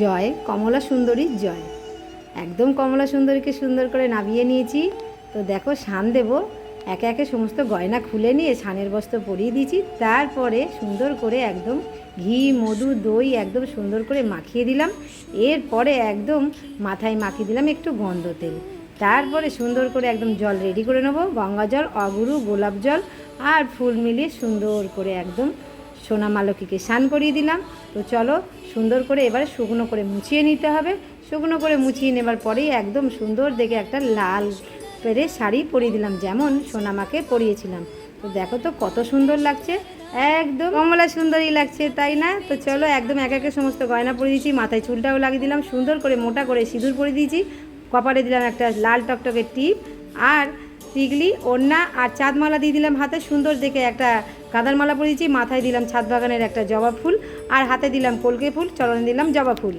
জয় কমলা সুন্দরীর জয়। একদম কমলা সুন্দরীকে সুন্দর করে নামিয়ে নিয়েছি। তো দেখো শান দেবো, একে একে সমস্ত গয়না খুলে নিয়ে শানের বস্ত্র পরিয়ে দিয়েছি। তারপরে সুন্দর করে একদম ঘি মধু দই একদম সুন্দর করে মাখিয়ে দিলাম। এরপরে একদম মাথায় মাখিয়ে দিলাম একটু গন্ধ তেল। তারপরে সুন্দর করে একদম জল রেডি করে নেবো, গঙ্গা জল, অগুরু, গোলাপ জল আর ফুল মিলিয়ে সুন্দর করে একদম সোনামালকীকে স্নান করিয়ে দিলাম। তো চলো সুন্দর করে এবারে শুকনো করে মুছিয়ে নিতে হবে। শুকনো করে মুছিয়ে নেবার পরেই একদম সুন্দর দেখে একটা লাল পেরে শাড়ি পরিয়ে দিলাম, যেমন সোনামাকে পরিয়েছিলাম। তো দেখো তো কত সুন্দর লাগছে, একদম কমলা সুন্দরই লাগছে, তাই না? তো চলো একদম এক একে সমস্ত গয়না পরিয়ে দিয়েছি, মাথায় চুলটাও লাগিয়ে দিলাম, সুন্দর করে মোটা করে সিঁদুর পরিয়ে দিয়েছি, কপালে দিলাম একটা লাল টকটকে টিপ আর টিকলি ওড়না আর চাঁদমালা দিয়ে দিলাম হাতে। সুন্দর দেখে একটা গাঁদার মালা পরিয়েছি, মাথায় দিলাম ছাদ বাগানের একটা জবা ফুল আর হাতে দিলাম কলকে ফুল, চরণে দিলাম জবা ফুল।